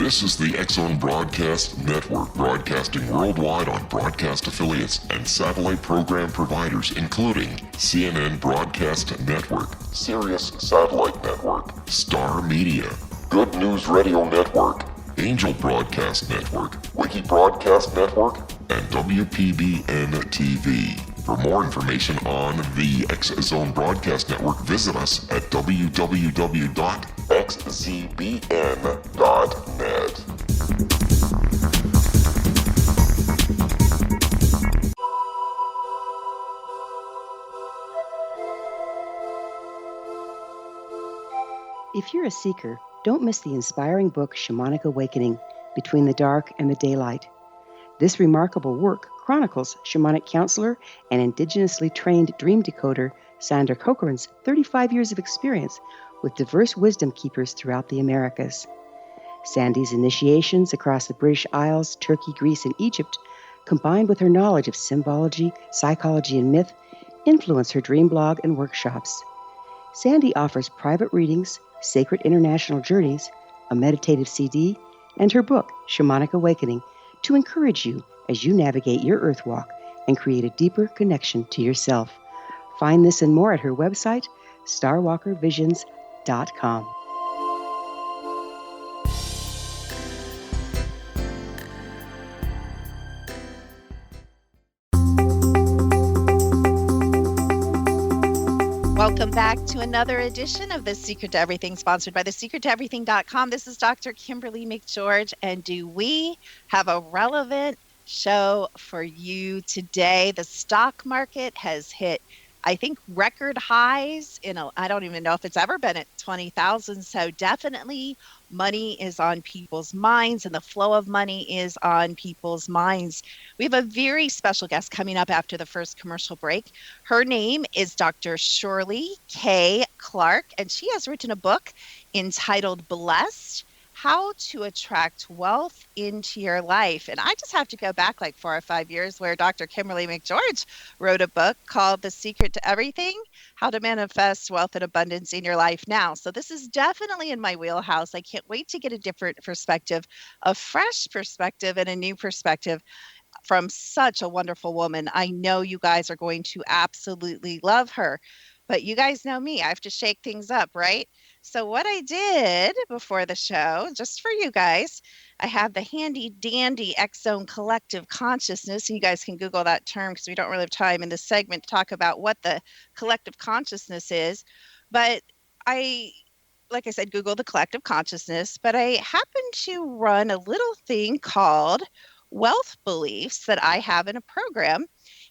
This is the X-Zone Broadcast Network, broadcasting worldwide on broadcast affiliates and satellite program providers, including CNN Broadcast Network, Sirius Satellite Network, Star Media, Good News Radio Network, Angel Broadcast Network, Wiki Broadcast Network, and WPBN TV. For more information on the X-Zone Broadcast Network, visit us at www.xzbn.net. If you're a seeker, don't miss the inspiring book Shamanic Awakening, Between the Dark and the Daylight. This remarkable work chronicles shamanic counselor and indigenously trained dream decoder Sandra Cochran's 35 years of experience with diverse wisdom keepers throughout the Americas. Sandy's initiations across the British Isles, Turkey, Greece, and Egypt, combined with her knowledge of symbology, psychology, and myth, influence her dream blog and workshops. Sandy offers private readings, sacred international journeys, a meditative CD, and her book, Shamanic Awakening, to encourage you as you navigate your earth walk and create a deeper connection to yourself. Find this and more at her website, starwalkervisions.com. Welcome back to another edition of The Secret to Everything, sponsored by thesecrettoeverything.com. This is Dr. Kimberly McGeorge, and do we have a relevant show for you today? The stock market has hit, I think, record highs. I don't even know if it's ever been at 20,000. So definitely money is on people's minds, and the flow of money is on people's minds. We have a very special guest coming up after the first commercial break. Her name is Dr. Shirley Clark, and she has written a book entitled Blessed: How to Attract Wealth into Your Life. And I just have to go back like 4 or 5 years where Dr. Kimberly McGeorge wrote a book called The Secret to Everything: How to Manifest Wealth and Abundance in Your Life Now. So this is definitely in my wheelhouse. I can't wait to get a different perspective, a fresh perspective, and a new perspective from such a wonderful woman. I know you guys are going to absolutely love her. But you guys know me, I have to shake things up, right? So what I did before the show, just for you guys, I have the handy dandy X-Zone Collective Consciousness. You guys can Google that term because we don't really have time in this segment to talk about what the collective consciousness is. But like I said, Google the collective consciousness, but I happen to run a little thing called wealth beliefs that I have in a program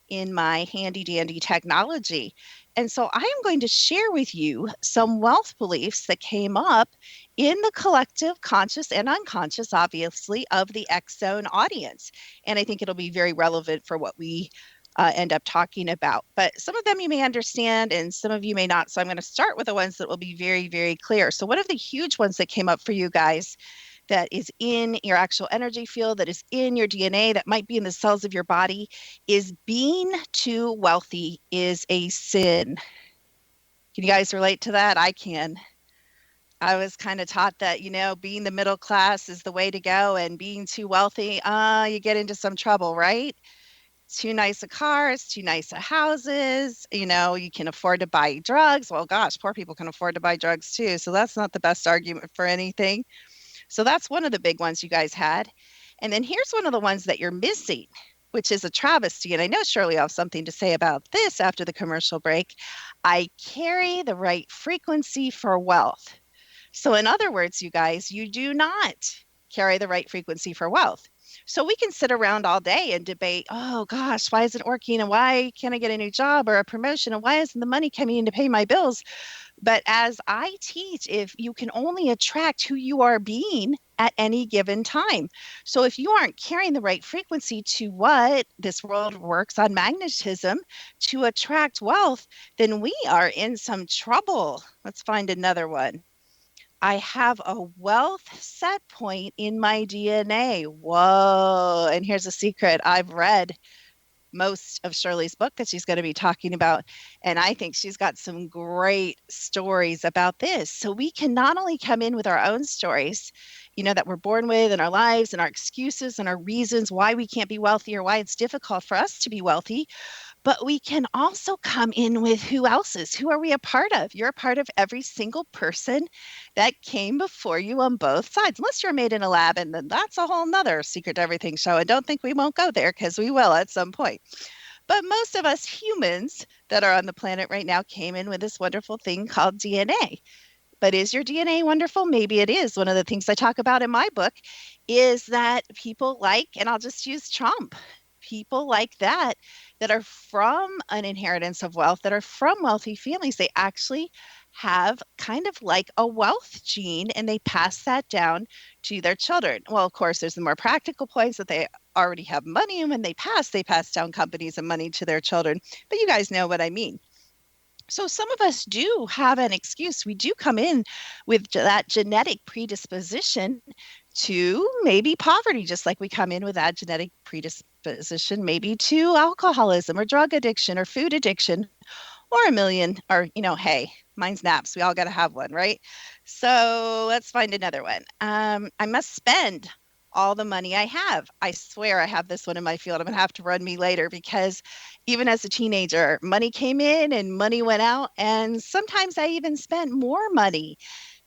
in my handy dandy technology. And so I am going to share with you some wealth beliefs that came up in the collective conscious and unconscious, obviously, of the X-Zone audience. And I think it'll be very relevant for what we end up talking about. But some of them you may understand and some of you may not. So I'm going to start with the ones that will be very, very clear. So one of the huge ones that came up for you guys that is in your actual energy field, that is in your DNA, that might be in the cells of your body, is being too wealthy is a sin. Can you guys relate to that? I can. I was kind of taught that, being the middle class is the way to go, and being too wealthy, you get into some trouble, right? Too nice of cars, too nice of houses, you can afford to buy drugs. Well, gosh, poor people can afford to buy drugs too. So that's not the best argument for anything. So that's one of the big ones you guys had. And then here's one of the ones that you're missing, which is a travesty. And I know Shirley will have something to say about this after the commercial break. I carry the right frequency for wealth. So in other words, you guys, you do not carry the right frequency for wealth. So we can sit around all day and debate, oh gosh, why isn't it working? And why can't I get a new job or a promotion? And why isn't the money coming in to pay my bills? But as I teach, if you can only attract who you are being at any given time. So if you aren't carrying the right frequency to what this world works on magnetism to attract wealth, then we are in some trouble. Let's find another one. I have a wealth set point in my DNA. Whoa. And here's a secret. I've read most of Shirley's book that she's going to be talking about. And I think she's got some great stories about this. So we can not only come in with our own stories, that we're born with in our lives and our excuses and our reasons why we can't be wealthy or why it's difficult for us to be wealthy, but we can also come in with who are we a part of? You're a part of every single person that came before you on both sides, unless you're made in a lab, and then that's a whole nother Secret to Everything show. I don't think we won't go there, because we will at some point. But most of us humans that are on the planet right now came in with this wonderful thing called DNA. But is your DNA wonderful? Maybe it is. One of the things I talk about in my book is that people like, and I'll just use Trump, people like that are from an inheritance of wealth, that are from wealthy families, they actually have kind of like a wealth gene, and they pass that down to their children. Well, of course, there's the more practical points that they already have money, and when they pass down companies and money to their children. But you guys know what I mean. So some of us do have an excuse. We do come in with that genetic predisposition to maybe poverty, just like we come in with that genetic predisposition maybe to alcoholism or drug addiction or food addiction or a million, or, hey, mine's naps. We all got to have one, right? So let's find another one. I must spend all the money I have. I swear I have this one in my field. I'm going to have to run me later, because even as a teenager, money came in and money went out. And sometimes I even spent more money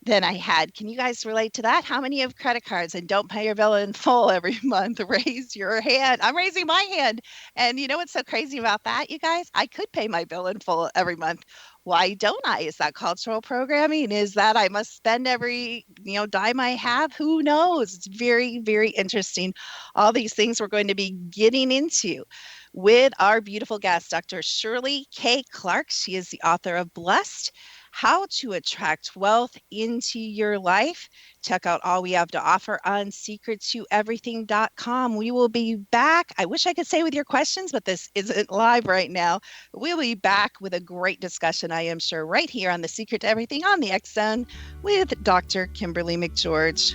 than I had. Can you guys relate to that? How many have credit cards and don't pay your bill in full every month? Raise your hand. I'm raising my hand. And you know what's so crazy about that, you guys? I could pay my bill in full every month. Why don't I? Is that cultural programming? Is that I must spend every, dime I have? Who knows? It's very, very interesting. All these things we're going to be getting into with our beautiful guest, Dr. Shirley K. Clark. She is the author of Blessed: How to Attract Wealth into Your Life. Check out all we have to offer on secrettoeverything.com. We will be back. I wish I could say with your questions, but this isn't live right now. We'll be back with a great discussion, I am sure, right here on The Secret to Everything on the X Zone with Dr. Kimberly McGeorge.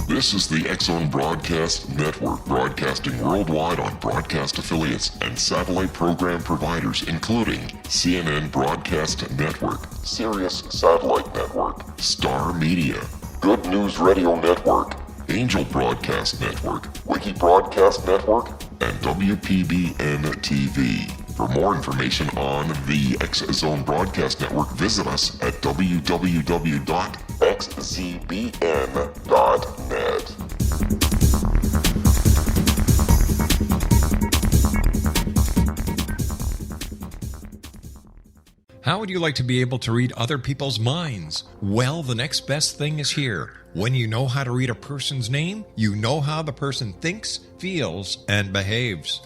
This is the X Zone Broadcast Network, broadcasting worldwide on broadcast affiliates and satellite program providers, including CNN Broadcast Network, Sirius Satellite Network, Star Media, Good News Radio Network, Angel Broadcast Network, Wiki Broadcast Network, and WPBN TV. For more information on the X Zone Broadcast Network, visit us at www.xzbn.net. How would you like to be able to read other people's minds? Well, the next best thing is here. When you know how to read a person's name, you know how the person thinks, feels, and behaves.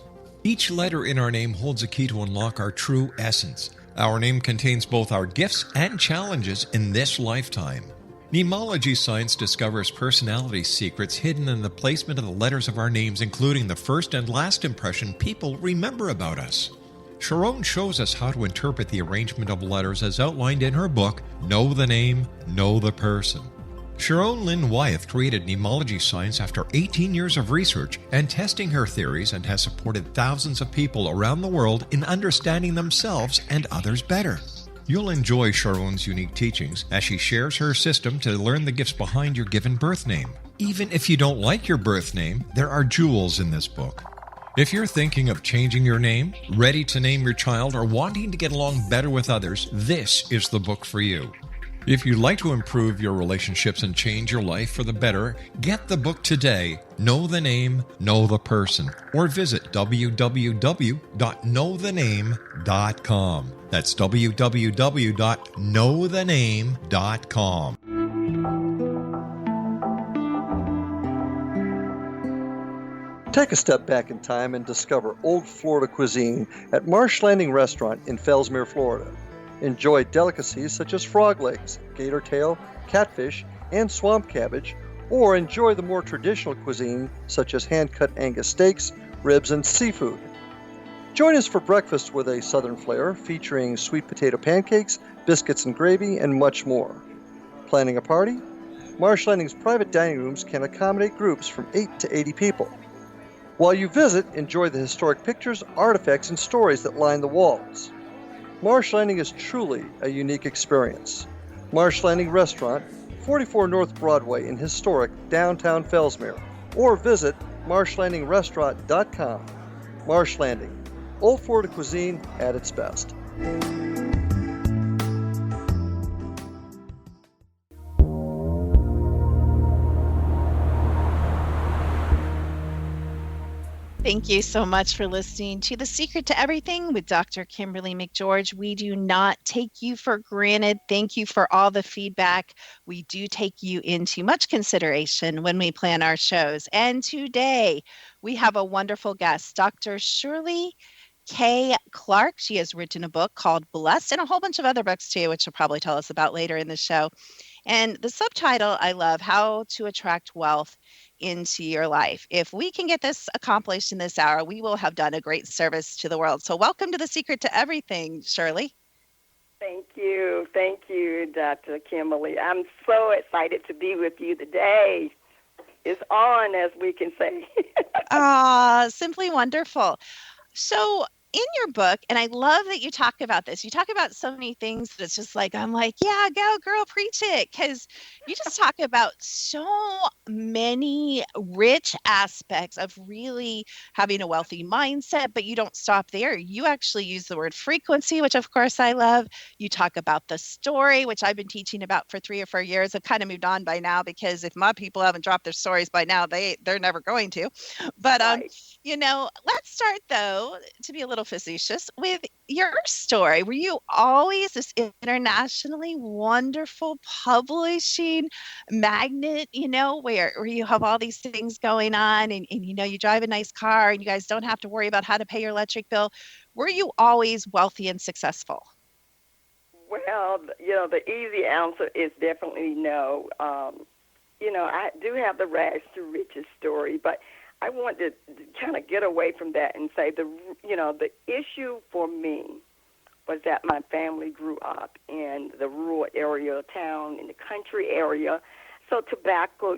Each letter in our name holds a key to unlock our true essence. Our name contains both our gifts and challenges in this lifetime. Mnemology science discovers personality secrets hidden in the placement of the letters of our names, including the first and last impression people remember about us. Sharon shows us how to interpret the arrangement of letters as outlined in her book, Know the Name, Know the Person. Sharon Lynn Wyeth created mnemology science after 18 years of research and testing her theories, and has supported thousands of people around the world in understanding themselves and others better. You'll enjoy Sharon's unique teachings as she shares her system to learn the gifts behind your given birth name. Even if you don't like your birth name, there are jewels in this book. If you're thinking of changing your name, ready to name your child, or wanting to get along better with others, this is the book for you. If you'd like to improve your relationships and change your life for the better, get the book today, Know the Name, Know the Person, or visit www.knowthename.com. That's www.knowthename.com. Take a step back in time and discover old Florida cuisine at Marsh Landing Restaurant in Fellsmere, Florida. Enjoy delicacies such as frog legs, gator tail, catfish, and swamp cabbage, or enjoy the more traditional cuisine such as hand-cut Angus steaks, ribs, and seafood. Join us for breakfast with a southern flair featuring sweet potato pancakes, biscuits and gravy, and much more. Planning a party? Marsh Landing's private dining rooms can accommodate groups from 8 to 80 people. While you visit, enjoy the historic pictures, artifacts, and stories that line the walls. Marsh Landing is truly a unique experience. Marsh Landing Restaurant, 44 North Broadway in historic downtown Fellsmere, or visit marshlandingrestaurant.com. Marsh Landing, old Florida cuisine at its best. Thank you so much for listening to The Secret to Everything with Dr. Kimberly McGeorge. We do not take you for granted. Thank you for all the feedback. We do take you into much consideration when we plan our shows. And today we have a wonderful guest, Dr. Shirley Clark. She has written a book called Blessed and a whole bunch of other books too, which she'll probably tell us about later in the show. And the subtitle I love, How to Attract Wealth into Your Life. If we can get this accomplished in this hour, we will have done a great service to the world. So welcome to The Secret to Everything, Shirley. Thank you, Dr. Kimberly. I'm so excited to be with you today. It's on, as we can say. Simply wonderful. So in your book, and I love that you talk about this, you talk about so many things that it's just like, I'm like, yeah, go girl, preach it. Because you just talk about so many rich aspects of really having a wealthy mindset, but you don't stop there. You actually use the word frequency, which of course I love. You talk about the story, which I've been teaching about for 3 or 4 years. I've kind of moved on by now because if my people haven't dropped their stories by now, they're never going to. But Right. Let's start though, to be a little facetious, with your story. Were you always this internationally wonderful publishing magnet, where you have all these things going on and you drive a nice car and you guys don't have to worry about how to pay your electric bill? Were you always wealthy and successful? Well, the easy answer is definitely no. I do have the rags to riches story, but I want to kind of get away from that and say the issue for me was that my family grew up in the rural area of town, in the country area. So tobacco,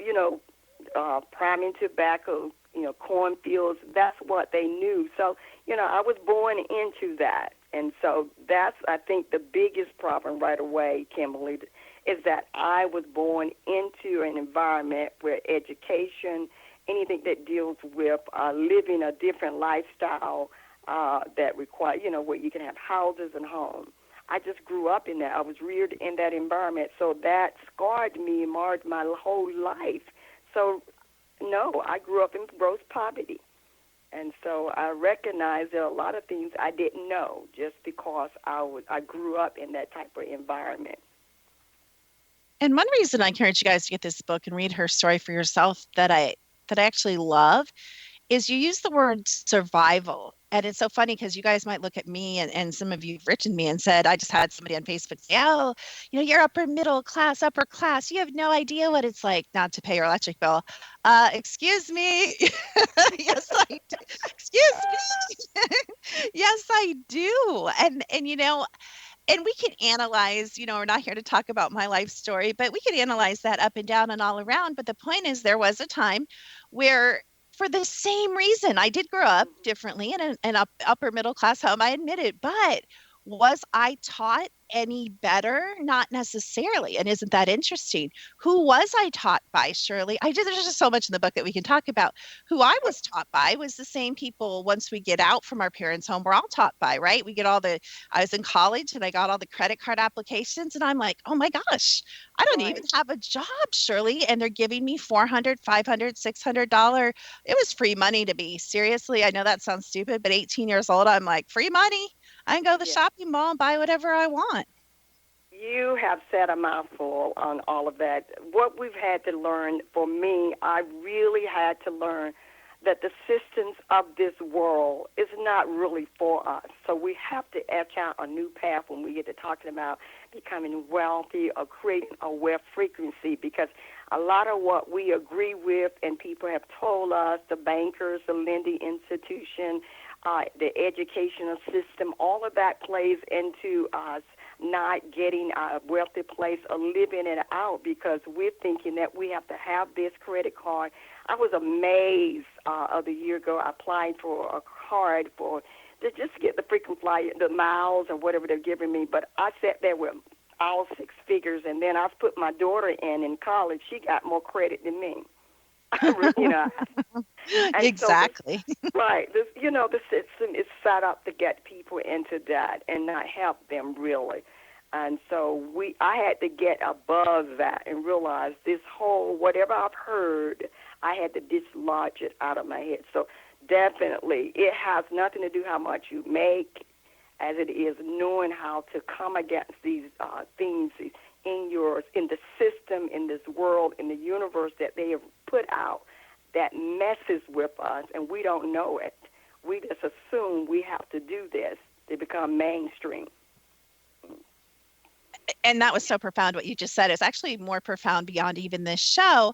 priming tobacco, cornfields, that's what they knew. So, I was born into that. And so that's, I think, the biggest problem right away, Kimberly, is that I was born into an environment where education, anything that deals with living a different lifestyle that require, where you can have houses and homes. I just grew up in that. I was reared in that environment, so that scarred me and marred my whole life. So, no, I grew up in gross poverty. And so I recognize there are a lot of things I didn't know just because I grew up in that type of environment. And one reason I encourage you guys to get this book and read her story for yourself that I actually love is you use the word survival. And it's so funny because you guys might look at me and some of you have written me and said, I just had somebody on Facebook say, oh, you're upper middle class, upper class. You have no idea what it's like not to pay your electric bill. Excuse me. Yes, I do. Excuse me. Yes, I do. And we can analyze, we're not here to talk about my life story, but we can analyze that up and down and all around. But the point is there was a time where for the same reason, I did grow up differently in an upper middle class home, I admit it, but Was I taught any better? Not necessarily. And isn't that interesting? Who was I taught by, Shirley? There's just so much in the book that we can talk about. Who I was taught by was the same people once we get out from our parents' home, we're all taught by, right? I was in college and I got all the credit card applications and I'm like, oh my gosh, I don't even have a job, Shirley. And they're giving me $400, $500, $600. It was free money to me. Seriously, I know that sounds stupid, but 18 years old, I'm like, free money. I can go to the shopping mall and buy whatever I want. You have said a mouthful on all of that. What we've had to learn, for me, I really had to learn that the systems of this world is not really for us. So we have to etch out a new path when we get to talking about becoming wealthy or creating a wealth frequency, because a lot of what we agree with and people have told us, the bankers, the lending institution, the educational system, all of that plays into us not getting a wealthy place or living it out, because we're thinking that we have to have this credit card. I was amazed of the year ago. I applied for a card to just get the frequent flyer, the miles or whatever they're giving me. But I sat there with all six figures, and then I put my daughter in college. She got more credit than me. Exactly. Right. The system is set up to get people into that and not help them really. And so I had to get above that and realize this whole, whatever I've heard, I had to dislodge it out of my head. So definitely it has nothing to do how much you make as it is knowing how to come against these things in the system, in this world, in the universe that they have put out that messes with us, and we don't know it. We just assume we have to do this to become mainstream. And that was so profound what you just said. It's actually more profound beyond even this show.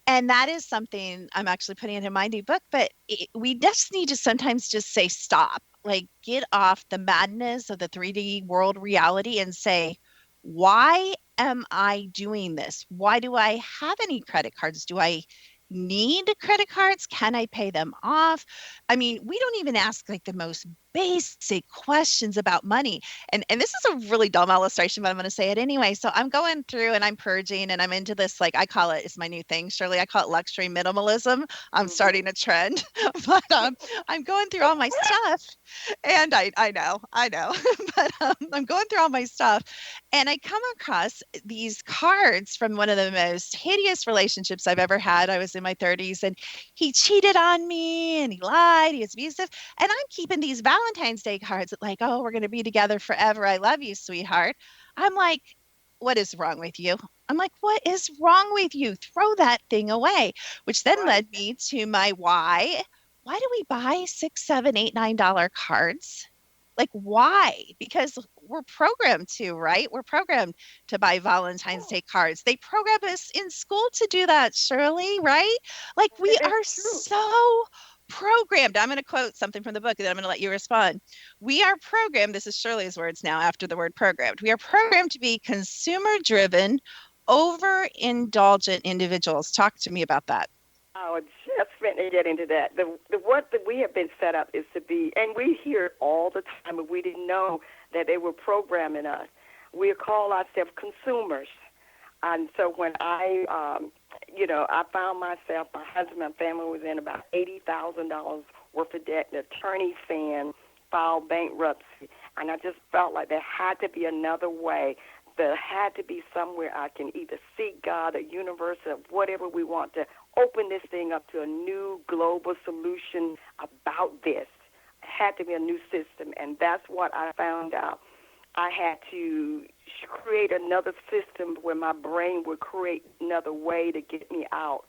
And that is something I'm actually putting into my new book. But we just need to sometimes just say stop, like get off the madness of the 3D world reality and say, why am I doing this? Why do I have any credit cards? Do I need credit cards? Can I pay them off? I mean, we don't even ask like the most basic questions about money. And this is a really dumb illustration, but I'm going to say it anyway. So I'm going through and I'm purging and I'm into this, like I call it, it's my new thing, Shirley. I call it luxury minimalism. I'm starting a trend, but I'm going through all my stuff, and I know, but I'm going through all my stuff, and I come across these cards from one of the most hideous relationships I've ever had. I was in my 30s, and he cheated on me, and he lied, he was abusive, and I'm keeping these Valentine's Day cards like, oh, we're going to be together forever. I love you, sweetheart. I'm like, what is wrong with you? I'm like, what is wrong with you? Throw that thing away, which then led me to my why. Why do we buy $6, $7, $8, $9 cards? Like, why? Because we're programmed to, right? We're programmed to buy Valentine's Day cards. They program us in school to do that, Shirley, right? Like, we are so programmed. I'm going to quote something from the book, and then I'm going to let you respond. We are programmed, this is Shirley's words now after the word programmed. We are programmed to be consumer-driven, overindulgent individuals. Talk to me about that. Oh, just finna get into that. What we have been set up is to be, and we hear it all the time, but we didn't know that they were programming us. We call ourselves consumers. And so when I found myself, my husband and family was in about $80,000 worth of debt. The attorney saying filed bankruptcy, and I just felt like there had to be another way. There had to be somewhere I can either seek God, a universe, or whatever we want to open this thing up to a new global solution about this. It had to be a new system, and that's what I found out. I had to create another system where my brain would create another way to get me out.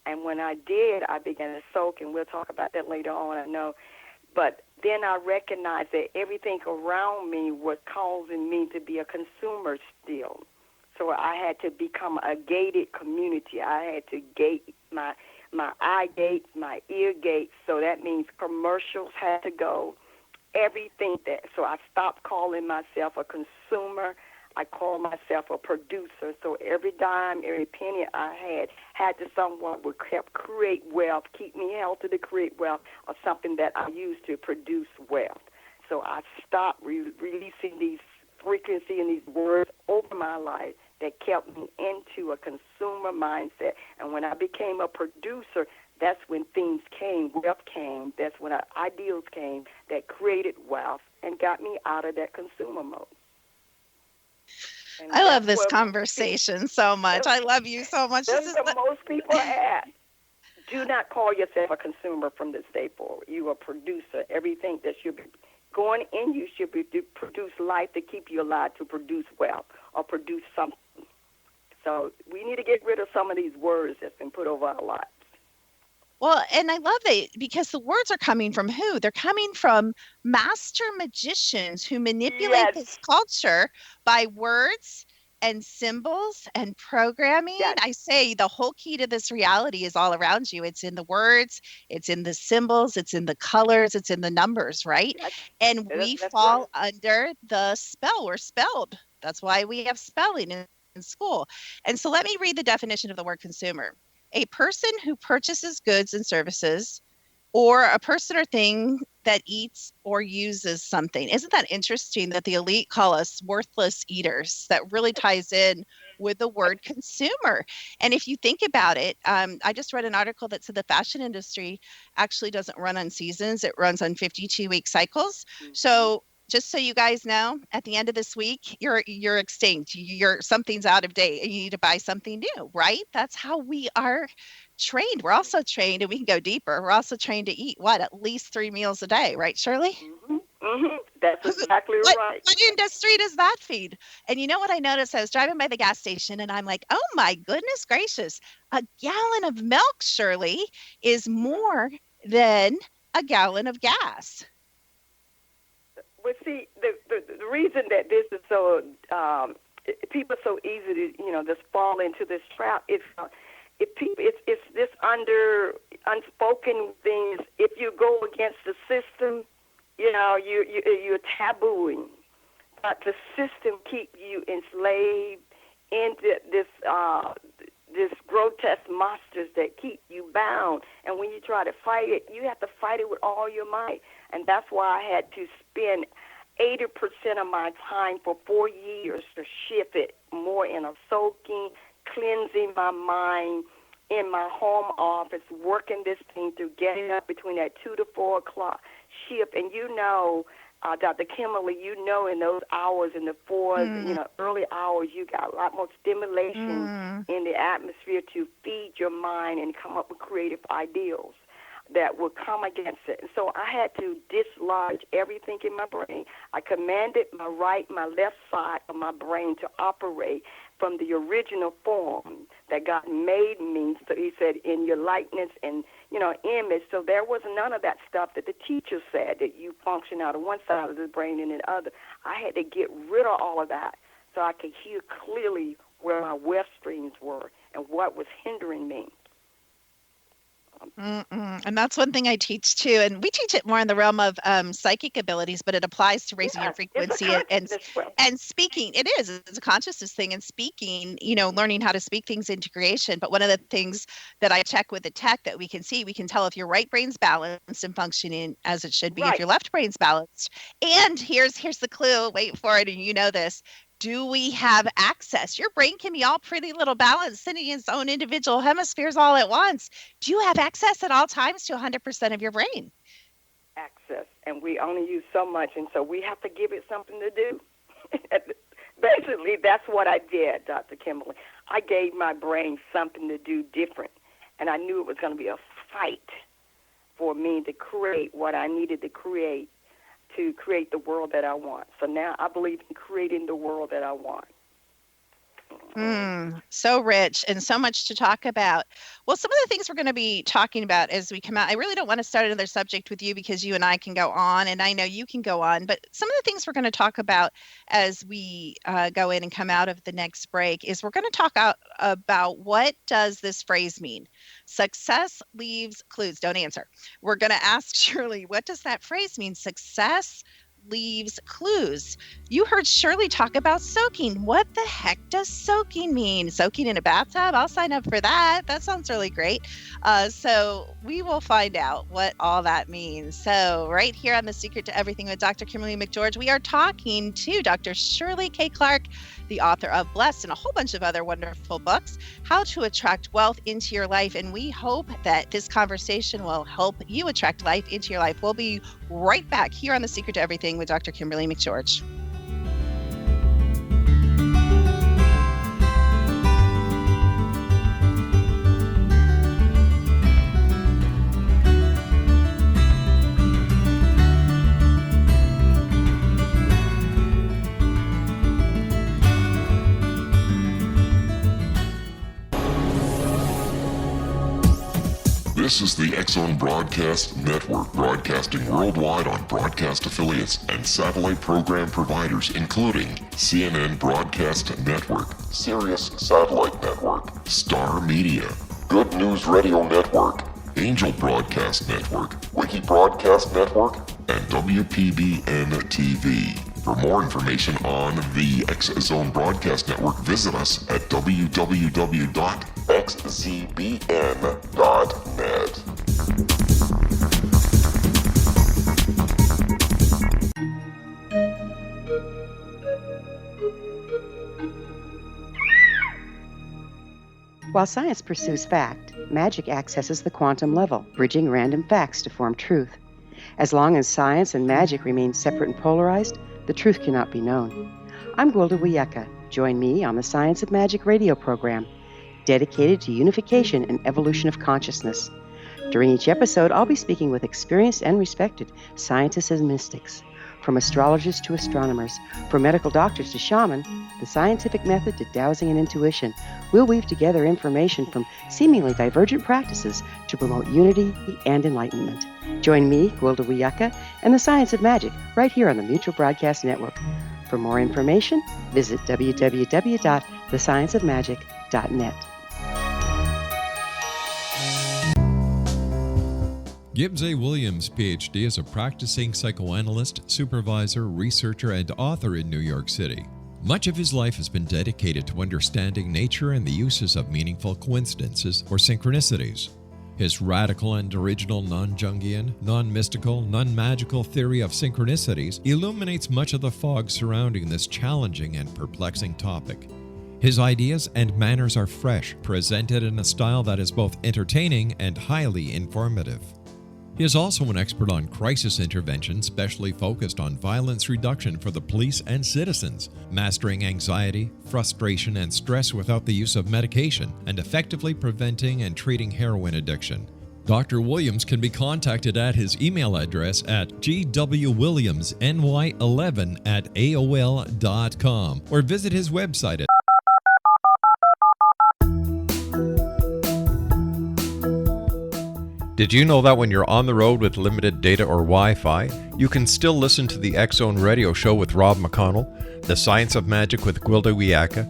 And when I did, I began to soak, and we'll talk about that later on, I know. But then I recognized that everything around me was causing me to be a consumer still. So I had to become a gated community. I had to gate my eye gates, my ear gates. So that means commercials had to go. Everything so I stopped calling myself a consumer. I call myself a producer. So every dime, every penny I had to someone would help create wealth, keep me healthy to create wealth, or something that I use to produce wealth. So I stopped releasing these frequency and these words over my life that kept me into a consumer mindset. And when I became a producer, that's when things came, wealth came. That's when ideals came that created wealth and got me out of that consumer mode. And I love this conversation so much. I love you so much. That's where most people are at. Do not call yourself a consumer from this day forward. You are a producer. Everything that should be going in you should be to produce life to keep you alive, to produce wealth or produce something. So we need to get rid of some of these words that's been put over our lives. Well, and I love it because the words are coming from who? They're coming from master magicians who manipulate this culture by words and symbols and programming. Yes. I say the whole key to this reality is all around you. It's in the words, it's in the symbols, it's in the colors, it's in the numbers, right? Yes. And we fall under the spell. We're spelled. That's why we have spelling in school. And so let me read the definition of the word consumer. A person who purchases goods and services, or a person or thing that eats or uses something. Isn't that interesting that the elite call us worthless eaters? That really ties in with the word consumer. And if you think about it, I just read an article that said the fashion industry actually doesn't run on seasons. It runs on 52-week cycles. Mm-hmm. So just so you guys know, at the end of this week, you're extinct. Something's out of date and you need to buy something new, right? That's how we are trained. We're also trained, and we can go deeper. We're also trained to eat at least 3 meals a day, right, Shirley? Mm-hmm. Mm-hmm. That's exactly right. What industry does that feed? And you know what I noticed? I was driving by the gas station and I'm like, oh my goodness gracious, a gallon of milk, Shirley, is more than a gallon of gas. Well, see, the reason that this is so, people are so easy to, just fall into this trap is it's this unspoken things. If you go against the system, you're tabooing. But the system keeps you enslaved into this grotesque monsters that keep you bound. And when you try to fight it, you have to fight it with all your might. And that's why I had to spend 80% of my time for 4 years to shift it more in a soaking, cleansing my mind in my home office, working this thing through, getting up between that 2 to 4 o'clock shift. And Dr. Kimberly, in those hours, in the fours, early hours, you got a lot more stimulation in the atmosphere to feed your mind and come up with creative ideals that will come against it. And so I had to dislodge everything in my brain. I commanded my left side of my brain to operate from the original form that God made me. So he said, in your likeness and, image. So there was none of that stuff that the teacher said, that you function out of one side of the brain and the other. I had to get rid of all of that so I could hear clearly where my west streams were and what was hindering me. And that's one thing I teach too. And we teach it more in the realm of psychic abilities, but it applies to raising your frequency and speaking. It is. It's a consciousness thing. And speaking, learning how to speak things into creation. But one of the things that I check with the tech that we can tell if your right brain's balanced and functioning as it should be, if your left brain's balanced. And here's the clue. Wait for it. And you know this. Do we have access? Your brain can be all pretty little balanced, sending its own individual hemispheres all at once. Do you have access at all times to 100% of your brain? Access, and we only use so much, and so we have to give it something to do. Basically, that's what I did, Dr. Kimberly. I gave my brain something to do different, and I knew it was going to be a fight for me to create what I needed to create the world that I want. So now I believe in creating the world that I want. So rich and so much to talk about. Well, some of the things we're going to be talking about as we come out, I really don't want to start another subject with you because you and I can go on, and I know you can go on, but some of the things we're going to talk about as we go in and come out of the next break is we're going to talk about what does this phrase mean? Success leaves clues. Don't answer. We're going to ask Shirley, what does that phrase mean? Success leaves clues. You heard Shirley talk about soaking. What the heck does soaking mean? Soaking in a bathtub? I'll sign up for that. That sounds really great. So we will find out what all that means. So right here on The Secret to Everything with Dr. Kimberly McGeorge, we are talking to Dr. Shirley K. Clark, the author of Blessed and a whole bunch of other wonderful books, How to Attract Wealth into Your Life. And we hope that this conversation will help you attract life into your life. We'll be right back here on The Secret to Everything with Dr. Kimberly McGeorge. This is the X-Zone Broadcast Network, broadcasting worldwide on broadcast affiliates and satellite program providers, including CNN Broadcast Network, Sirius Satellite Network, Star Media, Good News Radio Network, Angel Broadcast Network, Wiki Broadcast Network, and WPBN TV. For more information on the X-Zone Broadcast Network, visit us at www.xzbn.net. While science pursues fact, magic accesses the quantum level, bridging random facts to form truth. As long as science and magic remain separate and polarized, the truth cannot be known. I'm Gwilda Wiyaka. Join me on the Science of Magic radio program, dedicated to unification and evolution of consciousness. During each episode, I'll be speaking with experienced and respected scientists and mystics. From astrologers to astronomers, from medical doctors to shaman, the scientific method to dowsing and intuition, we'll weave together information from seemingly divergent practices to promote unity and enlightenment. Join me, Gwilda Wiyaka, and the Science of Magic right here on the Mutual Broadcast Network. For more information, visit www.thescienceofmagic.net. Gibbs A. Williams, Ph.D., is a practicing psychoanalyst, supervisor, researcher, and author in New York City. Much of his life has been dedicated to understanding nature and the uses of meaningful coincidences or synchronicities. His radical and original non-Jungian, non-mystical, non-magical theory of synchronicities illuminates much of the fog surrounding this challenging and perplexing topic. His ideas and manners are fresh, presented in a style that is both entertaining and highly informative. He is also an expert on crisis intervention, specially focused on violence reduction for the police and citizens, mastering anxiety, frustration, and stress without the use of medication, and effectively preventing and treating heroin addiction. Dr. Williams can be contacted at his email address at gwwilliamsny11@aol.com or visit his website at Did you know that when you're on the road with limited data or Wi-Fi, you can still listen to the X-Zone Radio Show with Rob McConnell, The Science of Magic with Gwilda Wiyaka,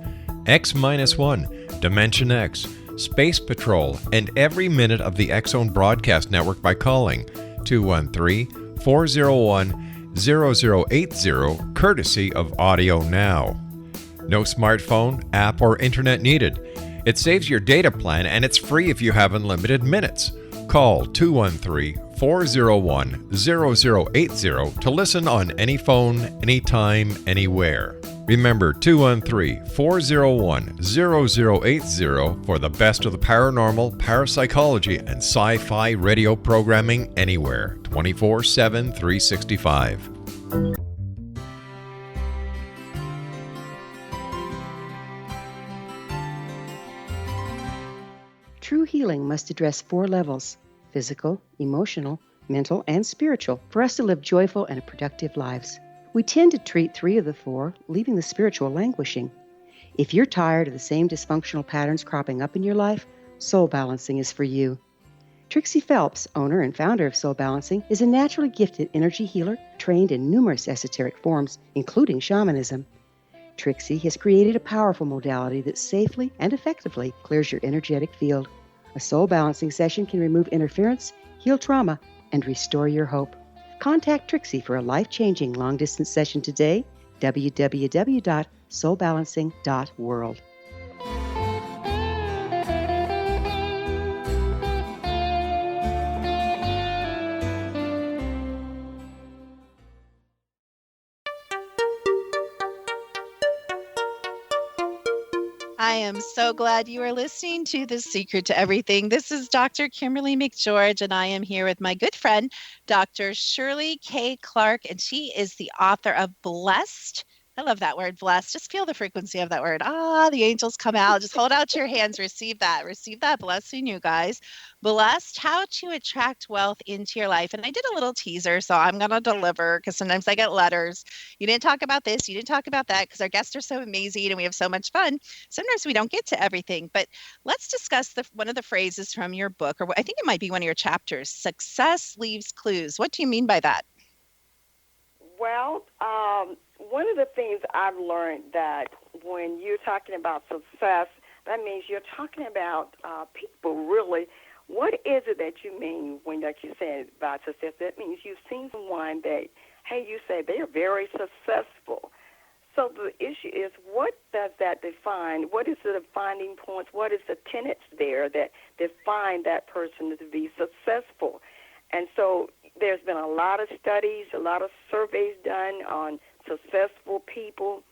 X-1, Dimension X, Space Patrol, and every minute of the X-Zone Broadcast Network by calling 213-401-0080, courtesy of Audio Now. No smartphone, app, or internet needed. It saves your data plan and it's free if you have unlimited minutes. Call 213-401-0080 to listen on any phone, anytime, anywhere. Remember 213-401-0080 for the best of the paranormal, parapsychology, and sci-fi radio programming anywhere, 24/7, 365. True healing must address 4 levels: physical, emotional, mental, and spiritual, for us to live joyful and productive lives. We tend to treat 3 of the 4, leaving the spiritual languishing. If you're tired of the same dysfunctional patterns cropping up in your life, soul balancing is for you. Trixie Phelps, owner and founder of Soul Balancing, is a naturally gifted energy healer trained in numerous esoteric forms, including shamanism. Trixie has created a powerful modality that safely and effectively clears your energetic field. A soul balancing session can remove interference, heal trauma, and restore your hope. Contact Trixie for a life-changing long-distance session today, www.soulbalancing.world. I am so glad you are listening to The Secret to Everything. This is Dr. Kimberly McGeorge, and I am here with my good friend, Dr. Shirley K. Clark, and she is the author of Blessed. I love that word, blessed. Just feel the frequency of that word. The angels come out. Just hold out your hands. Receive that. Receive that blessing, you guys. Blessed, how to attract wealth into your life. And I did a little teaser, so I'm going to deliver because sometimes I get letters. You didn't talk about this. You didn't talk about that because our guests are so amazing and we have so much fun. Sometimes we don't get to everything, but let's discuss one of the phrases from your book, or I think it might be one of your chapters. Success leaves clues. What do you mean by that? Well, one of the things I've learned that when you're talking about success, that means you're talking about people really. What is it that you mean when that you say about success? That means you've seen someone that, hey, you say they're very successful. So the issue is, what does that define? What is the defining points? What is the tenets there that define that person to be successful? And so there's been a lot of studies, a lot of surveys done on successful people.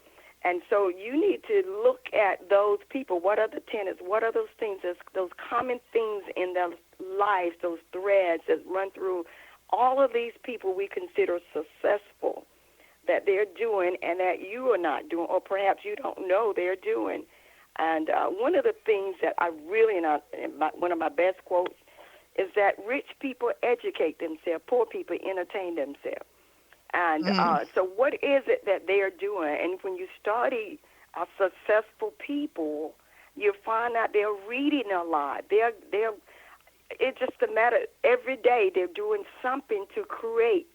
And so you need to look at those people. What are the tenets? What are those things, those common things in their lives, those threads that run through all of these people we consider successful, that they're doing and that you are not doing, or perhaps you don't know they're doing. And one of the things that I really, one of my best quotes, is that rich people educate themselves, poor people entertain themselves. And so what is it that they are doing? And when you study successful people, you find out they're reading a lot. It's just a matter, every day they're doing something to create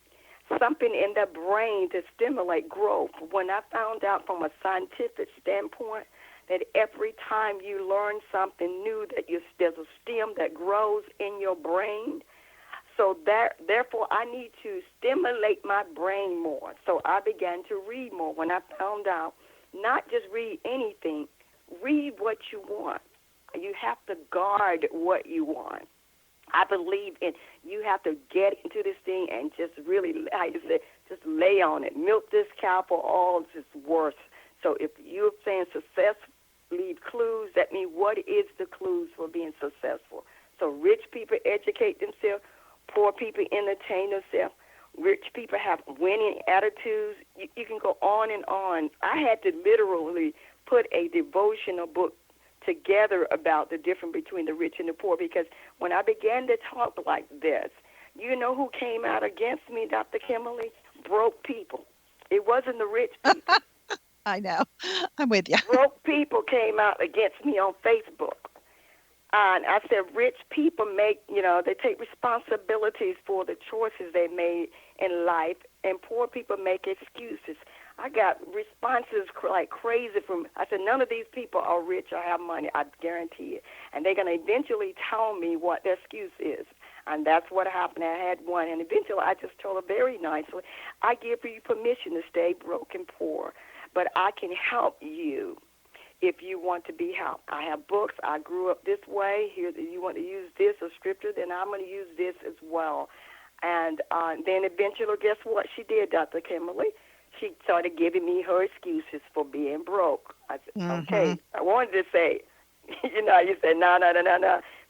something in their brain to stimulate growth. When I found out from a scientific standpoint that every time you learn something new, that there's a stem that grows in your brain. So therefore, I need to stimulate my brain more. So I began to read more. When I found out, not just read anything, read what you want. You have to guard what you want. I believe in you have to get into this thing and just really, like you said, just lay on it. Milk this cow for all it's worth. So if you're saying success leave clues, that means what is the clues for being successful? So rich people educate themselves, poor people entertain themselves, rich people have winning attitudes. You can go on and on. I had to literally put a devotional book together about the difference between the rich and the poor, because when I began to talk like this, you know who came out against me, Dr. Kimberly? Broke people. It wasn't the rich people. I know. I'm with you. Broke people came out against me on Facebook. And I said, rich people they take responsibilities for the choices they made in life, and poor people make excuses. I got responses like crazy I said, none of these people are rich or have money, I guarantee it. And they're going to eventually tell me what their excuse is. And that's what happened. I had one, and eventually I just told her very nicely, I give you permission to stay broke and poor, but I can help you if you want to be helped. I have books. I grew up this way. Here, you want to use this or scripture, then I'm going to use this as well. And then eventually, guess what she did, Dr. Kimberly? She started giving me her excuses for being broke. I said, okay. I wanted to say, you said, no.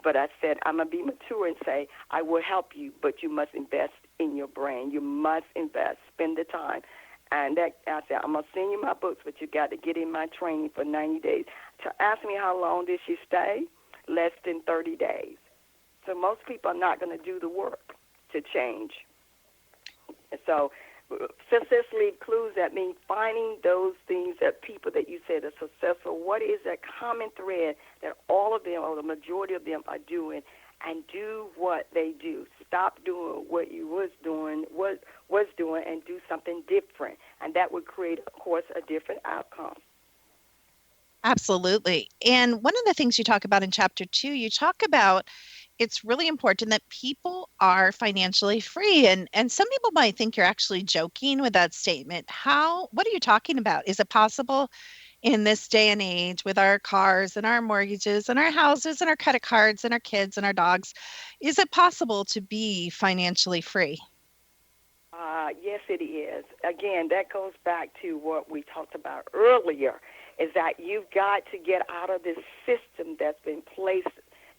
But I said, I'm going to be mature and say, I will help you, but you must invest in your brain. You must invest. Spend the time. And I said, I'm going to send you my books, but you got to get in my training for 90 days. To ask me how long did she stay? Less than 30 days. So most people are not going to do the work to change. So success leave clues. That means finding those things that people that you said are successful. What is that common thread that all of them, or the majority of them, are doing, and do what they do. Stop doing what you was doing, and do something different. And that would create, of course, a different outcome. Absolutely. And one of the things you talk about in chapter 2, you talk about it's really important that people are financially free. And some people might think you're actually joking with that statement. What are you talking about? Is it possible in this day and age with our cars and our mortgages and our houses and our credit cards and our kids and our dogs, is it possible to be financially free? Yes, it is. Again, that goes back to what we talked about earlier, is that you've got to get out of this system that's been placed.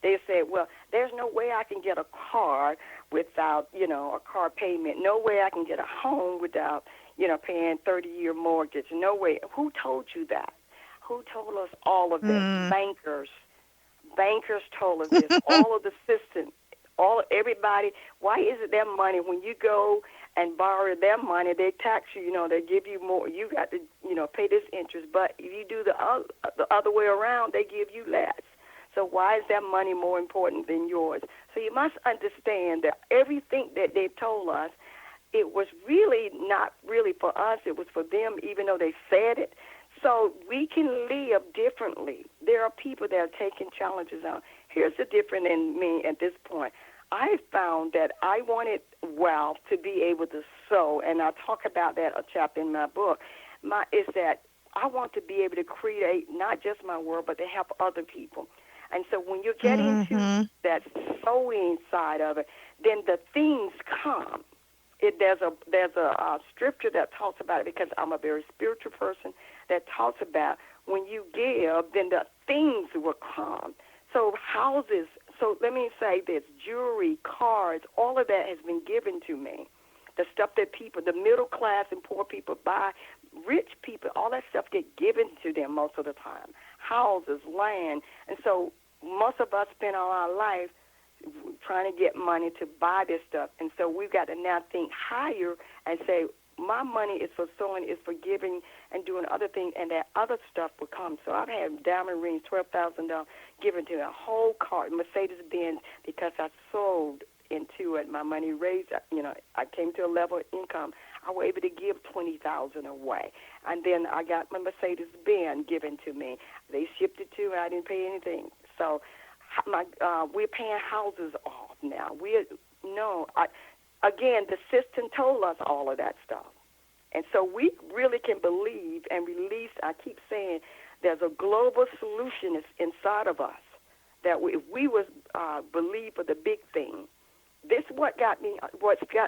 They say, well, there's no way I can get a car without, a car payment. No way I can get a home without, paying 30-year mortgage. No way. Who told you that? Who told us all of this? Bankers. Bankers told us this. All of the system. Everybody. Why is it their money when you go and borrow their money, they tax you, they give you more. You got to, pay this interest. But if you do the other way around, they give you less. So why is that money more important than yours? So you must understand that everything that they've told us, it was really not really for us. It was for them, even though they said it. So we can live differently. There are people that are taking challenges on. Here's the difference in me at this point. I found that I wanted wealth to be able to sow, and I talk about that a chapter in my book. Is that I want to be able to create not just my world, but to help other people. And so when you get into that sowing side of it, then the things come. There's a scripture that talks about it, because I'm a very spiritual person, that talks about when you give, then the things will come. So houses. So let me say this, jewelry, cars, all of that has been given to me. The stuff that people, the middle class and poor people buy, rich people, all that stuff get given to them most of the time. Houses, land. And so most of us spend all our life trying to get money to buy this stuff. And so we've got to now think higher and say, my money is for sowing, is for giving and doing other things, and that other stuff will come. So I've had diamond rings, $12,000 given to me, a whole car, Mercedes-Benz, because I sold into it. My money raised, I came to a level of income. I was able to give $20,000 away. And then I got my Mercedes-Benz given to me. They shipped it to me. I didn't pay anything. So we're paying houses off now. Again, the system told us all of that stuff. And so we really can believe and release. I keep saying there's a global solution inside of us, that if we was believe for the big thing. What's got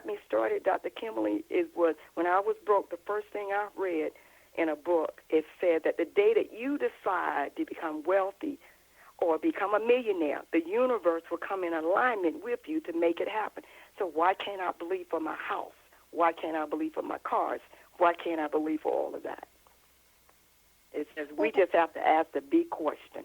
me started, Dr. Kimberly, was when I was broke, the first thing I read in a book, it said that the day that you decide to become wealthy or become a millionaire, the universe will come in alignment with you to make it happen. So why can't I believe for my house? Why can't I believe for my cars? Why can't I believe for all of that? It says we just have to ask the big question.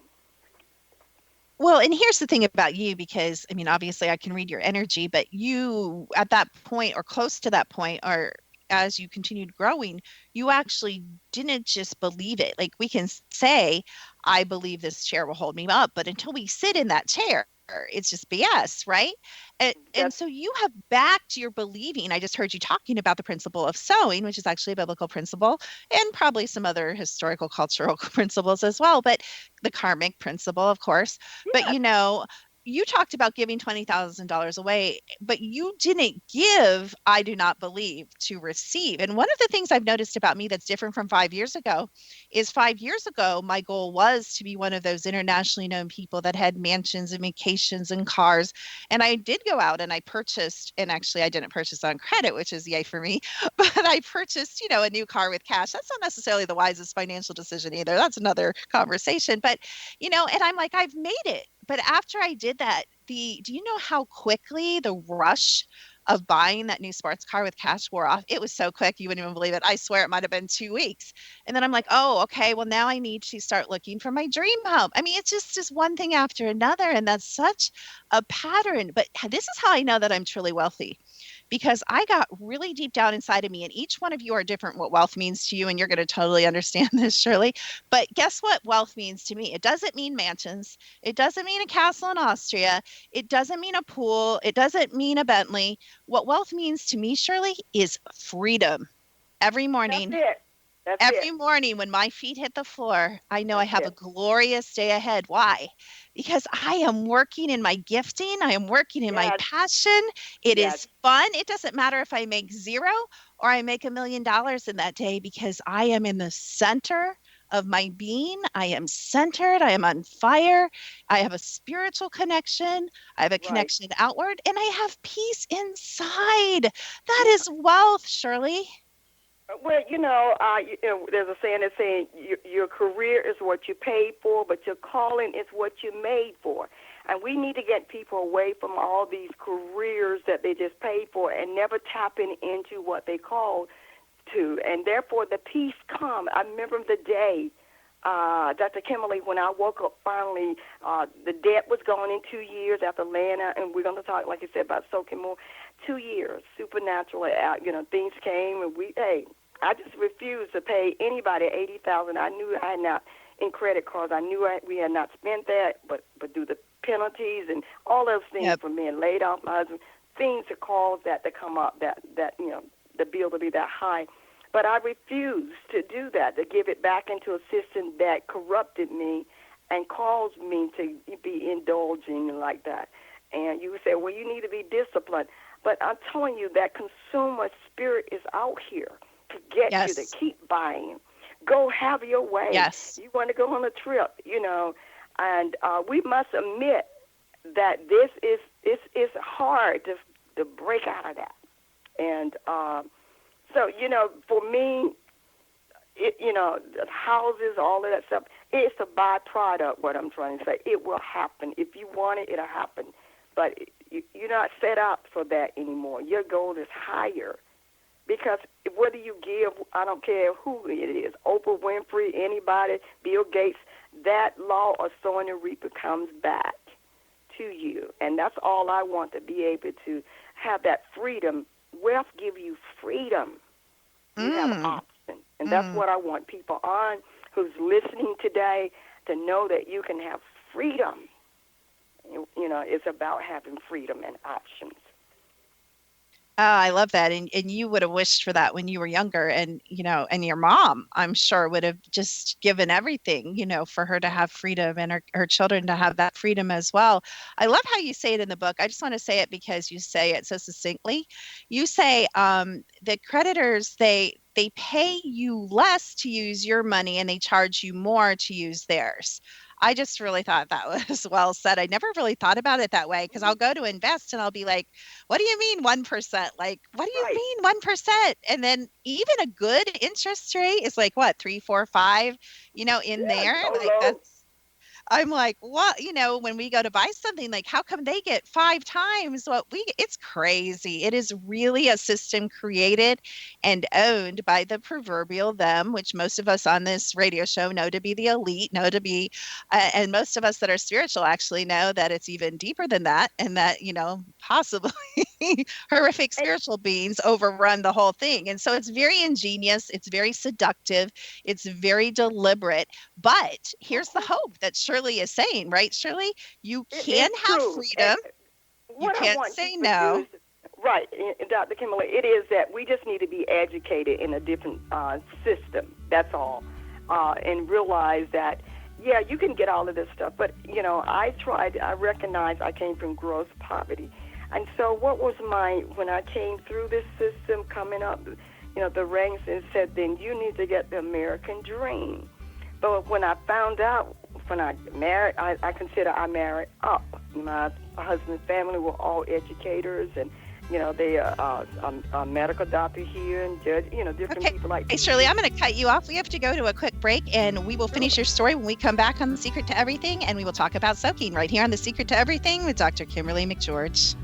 Well, and here's the thing about you, because, obviously I can read your energy, but you at that point or close to that point, or as you continued growing, you actually didn't just believe it. Like, we can say, I believe this chair will hold me up, but until we sit in that chair, it's just BS, right? And so you have backed your believing. I just heard you talking about the principle of sowing, which is actually a biblical principle, and probably some other historical, cultural principles as well, but the karmic principle, of course. Yes. But you talked about giving $20,000 away, but you didn't give, I do not believe, to receive. And one of the things I've noticed about me that's different from 5 years ago is 5 years ago, my goal was to be one of those internationally known people that had mansions and vacations and cars. And I did go out and I purchased, and actually I didn't purchase on credit, which is yay for me, but I purchased, a new car with cash. That's not necessarily the wisest financial decision either. That's another conversation. But, and I'm like, I've made it. But after I did that, do you know how quickly the rush of buying that new sports car with cash wore off? It was so quick, you wouldn't even believe it. I swear it might have been 2 weeks. And then I'm like, oh, okay, well, now I need to start looking for my dream home. It's just one thing after another. And that's such a pattern. But this is how I know that I'm truly wealthy, because I got really deep down inside of me, and each one of you are different what wealth means to you, and you're going to totally understand this, Shirley. But guess what wealth means to me? It doesn't mean mansions. It doesn't mean a castle in Austria. It doesn't mean a pool. It doesn't mean a Bentley. What wealth means to me, Shirley, is freedom. Every morning. That's it. That's Every it. morning when my feet hit the floor, I know I That's have a it. glorious day ahead. Why? Because I am working in my gifting. I am working in my Yes. passion. It Yes. is fun. It doesn't matter if I make zero or I make $1 million in that day because I am in the center of my being. I am centered. I am on fire. I have a spiritual connection. I have a Right. connection outward and I have peace inside. That is wealth, Shirley. Well, there's a saying that's saying your career is what you paid for, but your calling is what you made for. And we need to get people away from all these careers that they just paid for and never tapping into what they called to. And therefore, the peace come. I remember the day, Dr. Kimberly, when I woke up finally, the debt was gone in 2 years after laying out, and we're going to talk, like you said, about soaking more. 2 years, supernaturally out, things came, and I just refused to pay anybody $80,000. I knew I had not in credit cards. I knew we had not spent that, but do the penalties and all those things Yep. for being laid off my husband, things to cause that to come up, that the bill to be that high. But I refused to do that, to give it back into a system that corrupted me and caused me to be indulging like that. And you would say, well, you need to be disciplined. But I'm telling you, that consumer spirit is out here to get you Yes. to keep buying. Go have your way. Yes. You want to go on a trip, and we must admit that this is hard to break out of that. And so, for me, the houses, all of that stuff, it's a byproduct, what I'm trying to say. It will happen. If you want it, it'll happen. But you're not set up for that anymore. Your goal is higher. Because whether you give, I don't care who it is, Oprah Winfrey, anybody, Bill Gates, that law of sowing and reaping comes back to you. And that's all I want, to be able to have that freedom. Wealth give you freedom. You have options. And that's what I want people on who's listening today to know, that you can have freedom. It's about having freedom and options. Oh, I love that. And you would have wished for that when you were younger. And, and your mom, I'm sure, would have just given everything, for her to have freedom and her children to have that freedom as well. I love how you say it in the book. I just want to say it because you say it so succinctly. You say the creditors, they pay you less to use your money and they charge you more to use theirs. I just really thought that was well said. I never really thought about it that way, because I'll go to invest and I'll be like, what do you mean 1%? Like, what do you Right. mean 1%? And then even a good interest rate is like what, 3, 4, 5, in there. so Like low. I'm like, what? When we go to buy something, like, how come they get 5 times what we get? It's crazy. It is really a system created and owned by the proverbial them, which most of us on this radio show know to be the elite, know to be, and most of us that are spiritual actually know that it's even deeper than that, and that, possibly horrific spiritual beings overrun the whole thing. And so it's very ingenious. It's very seductive. It's very deliberate. But here's the hope that Shirley is saying, right, Shirley? You can It's have true. freedom. What You I can't want say people to no. do is- right, and Dr. Kimberly, it is that we just need to be educated in a different system. That's all, and realize that, yeah, you can get all of this stuff, but I recognized I came from gross poverty, and so what was when I came through this system, coming up, the ranks, and said, then you need to get the American dream. But when I found out, when I married, I consider I married up. My husband's family were all educators, and they are a medical doctor here, and judge, different Okay. people like. Hey, Shirley, I'm going to cut you off. We have to go to a quick break, and we will finish your story when we come back on The Secret to Everything, and we will talk about soaking right here on The Secret to Everything with Dr. Kimberly McGeorge.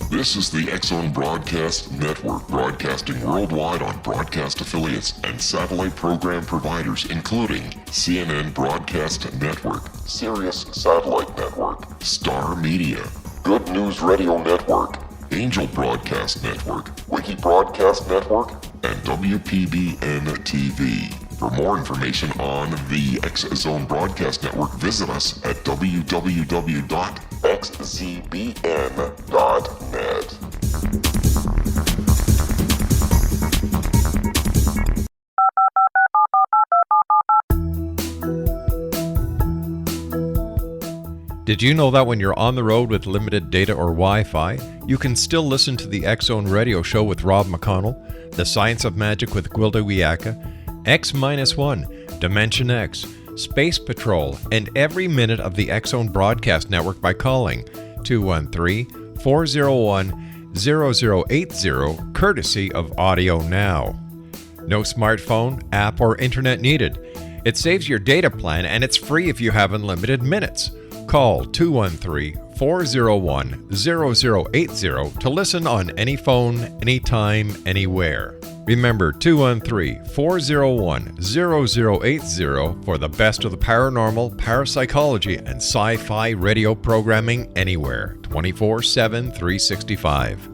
This is the Exxon Broadcast Network, broadcasting worldwide on broadcast affiliates and satellite program providers, including CNN Broadcast Network, Sirius Satellite Network, Star Media, Good News Radio Network, Angel Broadcast Network, Wiki Broadcast Network, and WPBN TV. For more information on the X Zone Broadcast Network, visit us at www.xzbn.net. Did you know that when you're on the road with limited data or Wi-Fi, you can still listen to the X-Zone Radio Show with Rob McConnell, The Science of Magic with Gwilda Wiyaka, X-1, Dimension X, Space Patrol, and every minute of the X-Zone Broadcast Network by calling 213-401-0080, courtesy of Audio Now. No smartphone, app, or internet needed. It saves your data plan and it's free if you have unlimited minutes. Call 213-401-0080 to listen on any phone, anytime, anywhere. Remember 213-401-0080 for the best of the paranormal, parapsychology, and sci-fi radio programming anywhere, 24/7, 365.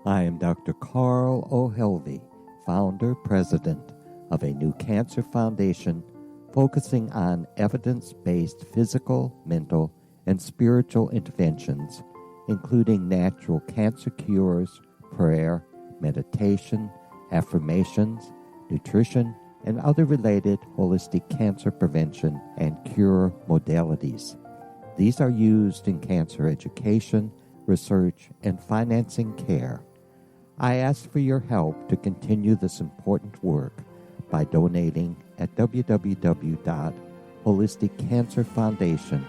I am Dr. Carl O'Helvey, founder, president of a new cancer foundation focusing on evidence-based physical, mental, and spiritual interventions, including natural cancer cures, prayer, meditation, affirmations, nutrition, and other related holistic cancer prevention and cure modalities. These are used in cancer education, research, and financing care. I ask for your help to continue this important work by donating at www.holisticcancerfoundation.com.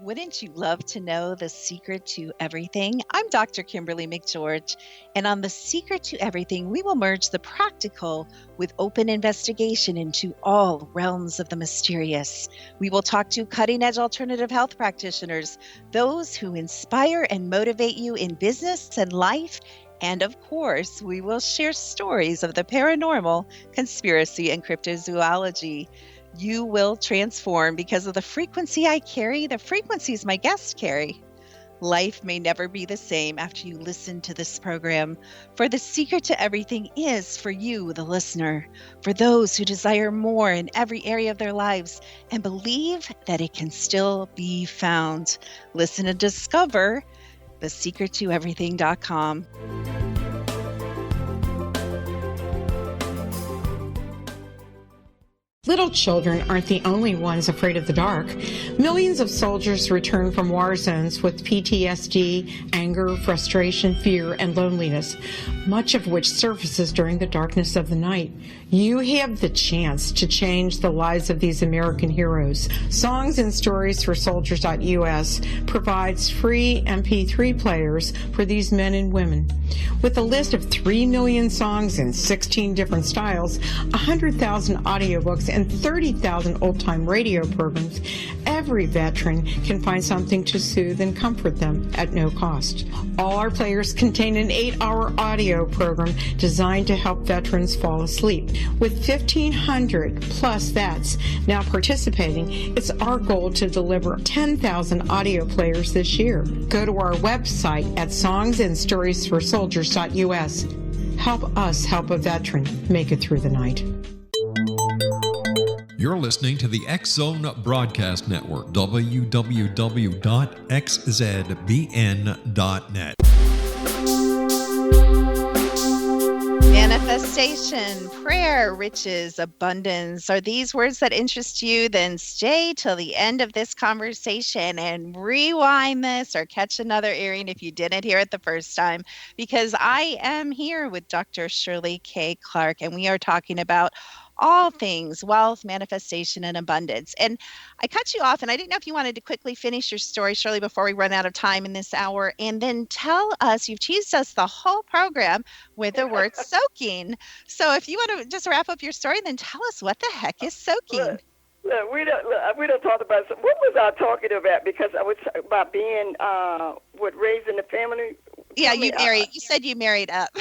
Wouldn't you love to know the secret to everything? I'm Dr. Kimberly McGeorge, and on The Secret to Everything, we will merge the practical with open investigation into all realms of the mysterious. We will talk to cutting-edge alternative health practitioners, those who inspire and motivate you in business and life, and of course, we will share stories of the paranormal, conspiracy, and cryptozoology. You will transform because of the frequency I carry, the frequencies my guests carry. Life may never be the same after you listen to this program, for the secret to everything is for you, the listener, for those who desire more in every area of their lives and believe that it can still be found. Listen and discover thesecrettoeverything.com. Little children aren't the only ones afraid of the dark. Millions of soldiers return from war zones with PTSD, anger, frustration, fear, and loneliness, much of which surfaces during the darkness of the night. You have the chance to change the lives of these American heroes. Songs and Stories for Soldiers.us provides free MP3 players for these men and women. With a list of 3 million songs in 16 different styles, 100,000 audiobooks, and 30,000 old-time radio programs, every veteran can find something to soothe and comfort them at no cost. All our players contain an 8-hour audio program designed to help veterans fall asleep. With 1,500 plus vets now participating, it's our goal to deliver 10,000 audio players this year. Go to our website at songsandstoriesforsoldiers.us. Help us help a veteran make it through the night. You're listening to the X-Zone Broadcast Network, www.xzbn.net. Manifestation, prayer, riches, abundance. Are these words that interest you? Then stay till the end of this conversation and rewind this or catch another airing if you didn't hear it the first time, because I am here with Dr. Shirley K. Clark, and we are talking about all things wealth, manifestation, and abundance. And I cut you off, and I didn't know if you wanted to quickly finish your story, Shirley, before we run out of time in this hour, and then tell us, you've teased us the whole program with the word soaking. So if you want to just wrap up your story, then tell us what the heck is soaking. Look, we don't talk about what was I talking about? Because I was about being raising the family. Yeah, you married. You said you married up.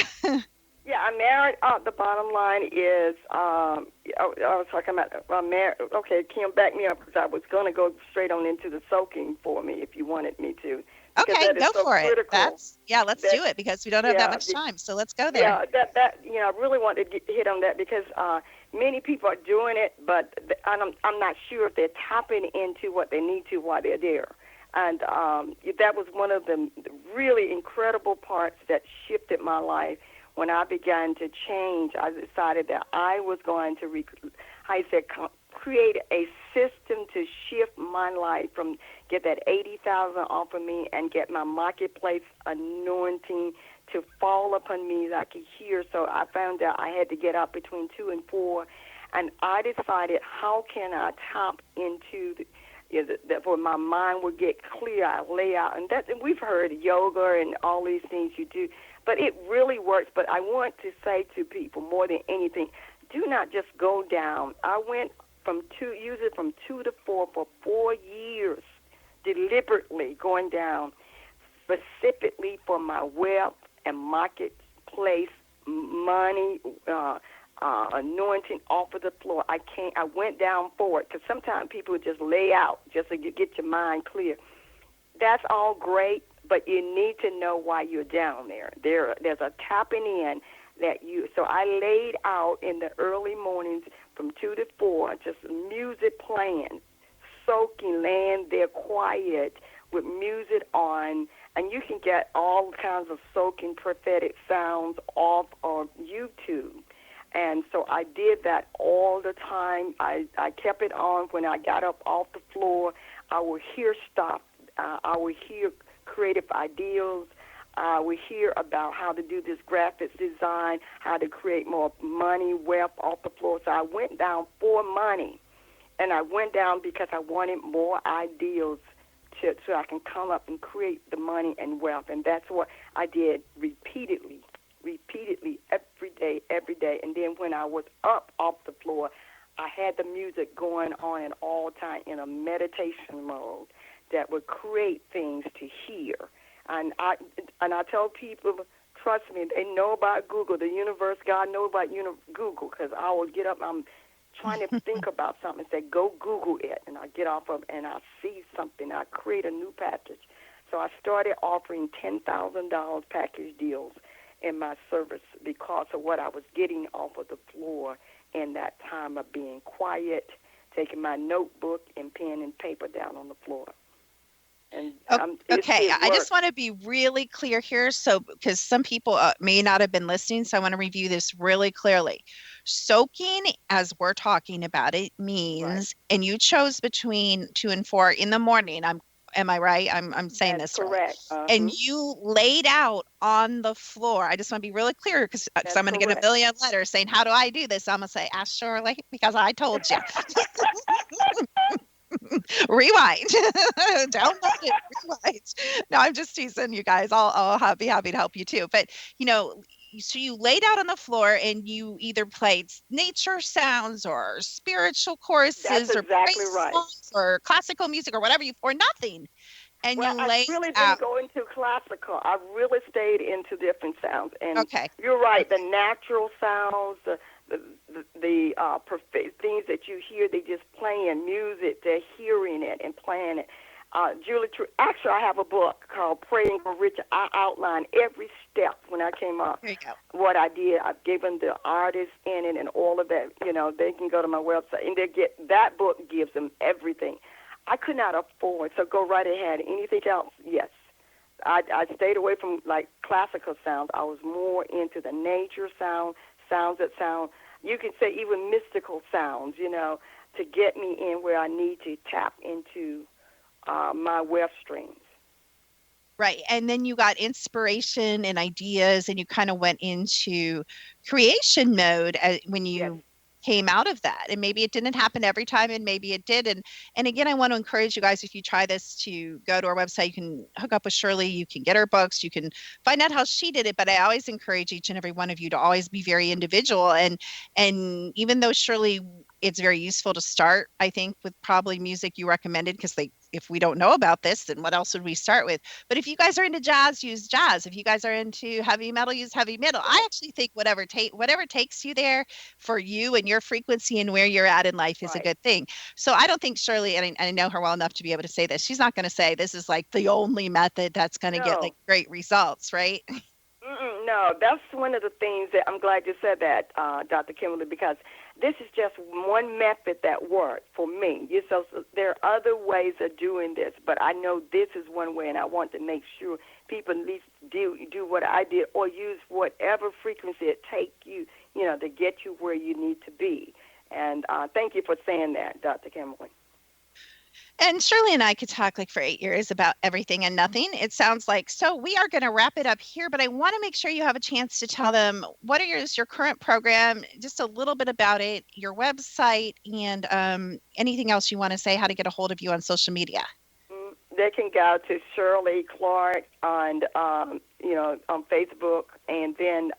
Yeah, I'm married. The bottom line is, I was talking about married. Okay, Kim, back me up because I was going to go straight on into the soaking for me if you wanted me to. Okay, go for it. Let's do it because we don't have that much Yeah, time. So let's go there. Yeah, that I really wanted to hit on that because many people are doing it, but I'm not sure if they're tapping into what they need to while they're there. And that was one of the really incredible parts that shifted my life. When I began to change, I decided that I was going to, create a system to shift my life from get that $80,000 off of me and get my marketplace anointing to fall upon me that I could hear. So I found out I had to get up between 2 and 4, and I decided how can I tap into that where my mind would get clear. I lay out, and we've heard yoga and all these things you do. But it really works. But I want to say to people more than anything, do not just go down. I went from 2 to 4 for 4 years, deliberately going down, specifically for my wealth and marketplace money, anointing off of the floor. I went down for it because sometimes people just lay out just to get your mind clear. That's all great. But you need to know why you're down there. There's a tapping in that you. So I laid out in the early mornings from 2 to 4, just music playing, soaking, laying there quiet with music on, and you can get all kinds of soaking prophetic sounds off of YouTube. And so I did that all the time. I kept it on when I got up off the floor. I would hear stuff. I would hear creative ideals. We hear about how to do this graphics design, how to create more money, wealth off the floor. So I went down for money, and I went down because I wanted more ideals so I can come up and create the money and wealth. And that's what I did repeatedly, every day. And then when I was up off the floor, I had the music going on at all time in a meditation mode that would create things to hear. And I tell people, trust me, they know about Google. The universe, God knows about Google, because I will get up, I'm trying to think about something and say, go Google it. And I get off of and I see something. I create a new package. So I started offering $10,000 package deals in my service because of what I was getting off of the floor in that time of being quiet, taking my notebook and pen and paper down on the floor. And, okay, I just want to be really clear here. So, because some people may not have been listening, so I want to review this really clearly. Soaking, as we're talking about it, means, right. And you chose between 2 and 4 in the morning. Am I right? I'm saying That's this correct. Right. And you laid out on the floor. I just want to be really clear because I'm going to get a million letters saying, "How do I do this?" I'm going to say, "Ask Shirley because I told you." Rewind. Download it. Rewind. No, I'm just teasing you guys. I'll be happy to help you too. But so you laid out on the floor and you either played nature sounds or spiritual choruses. That's exactly or right. songs or classical music or whatever or nothing. And you laid I really out. didn't go into classical. I really stayed into different sounds. And okay. You're right. The natural sounds, the things that you hear, they just playing music. They're hearing it and playing it. Actually, I have a book called Praying for Rich. I outline every step when I came up. There you go. What I did, I've given the artists in it and all of that. They can go to my website and that book gives them everything. I could not afford, so go right ahead. Anything else? Yes. I stayed away from like classical sounds. I was more into the nature sounds that sound, you can say even mystical sounds, to get me in where I need to tap into my wealth streams. Right. And then you got inspiration and ideas and you kind of went into creation mode when you came out of that. And maybe it didn't happen every time and maybe it did. And again, I want to encourage you guys, if you try this, to go to our website. You can hook up with Shirley. You can get her books. You can find out how she did it. But I always encourage each and every one of you to always be very individual. And even though Shirley it's very useful to start, I think, with probably music you recommended, because if we don't know about this, then what else would we start with? But if you guys are into jazz, use jazz. If you guys are into heavy metal, use heavy metal. I actually think whatever takes you there for you and your frequency and where you're at in life is a good thing. So I don't think Shirley, and I know her well enough to be able to say this, she's not going to say this is like the only method that's going to get like great results, right? No, that's one of the things that I'm glad you said that, Dr. Kimberly, because this is just one method that worked for me. So there are other ways of doing this, but I know this is one way, and I want to make sure people at least do what I did, or use whatever frequency it takes you, to get you where you need to be. And thank you for saying that, Dr. Kimberly. And Shirley and I could talk like for 8 years about everything and nothing. It sounds like. So we are going to wrap it up here, but I want to make sure you have a chance to tell them what is your current program, just a little bit about it, your website, and anything else you want to say, how to get a hold of you on social media. They can go to Shirley Clark on Facebook, and then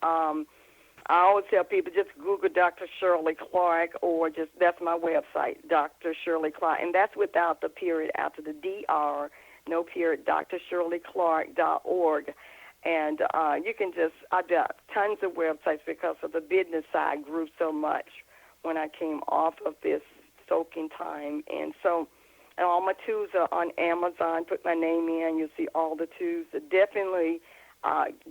I always tell people just Google Dr. Shirley Clark, or that's my website, Dr. Shirley Clark, and that's without the period after the DR, no period, drshirleyclark.org. And you can I got tons of websites because of the business side grew so much when I came off of this soaking time. And so all my tools are on Amazon. Put my name in, you'll see all the tools. So definitely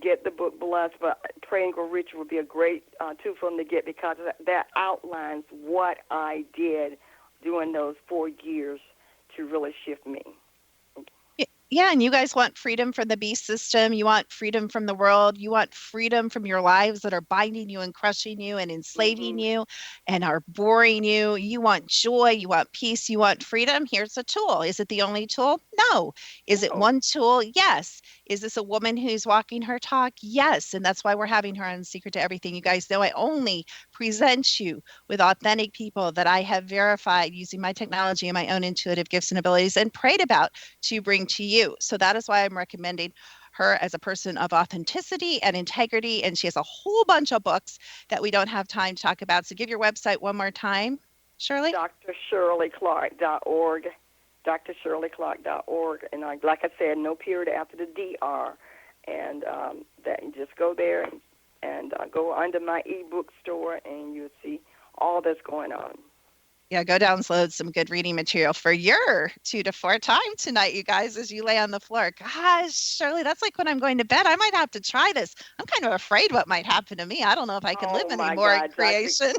get the book Blessed, but Pray and Grow Rich would be a great tool for them to get, because that outlines what I did during those 4 years to really shift me. Yeah, and you guys want freedom from the beast system. You want freedom from the world. You want freedom from your lives that are binding you and crushing you and enslaving you and are boring you. You want joy. You want peace. You want freedom. Here's a tool. Is it the only tool? No. Is it one tool? Yes. Is this a woman who's walking her talk? Yes. And that's why we're having her on Secret to Everything. You guys know I only present you with authentic people that I have verified using my technology and my own intuitive gifts and abilities and prayed about to bring to you. So that is why I'm recommending her as a person of authenticity and integrity. And she has a whole bunch of books that we don't have time to talk about. So give your website one more time, Shirley. drshirleyclark.org, drshirleyclark.org. And like I said, no period after the DR. And that you just go there and go under my ebook store, and you'll see all that's going on. Yeah, go download some good reading material for your 2 to 4 time tonight, you guys, as you lay on the floor. Gosh, Shirley, that's like when I'm going to bed. I might have to try this. I'm kind of afraid what might happen to me. I don't know if I can live anymore in creation.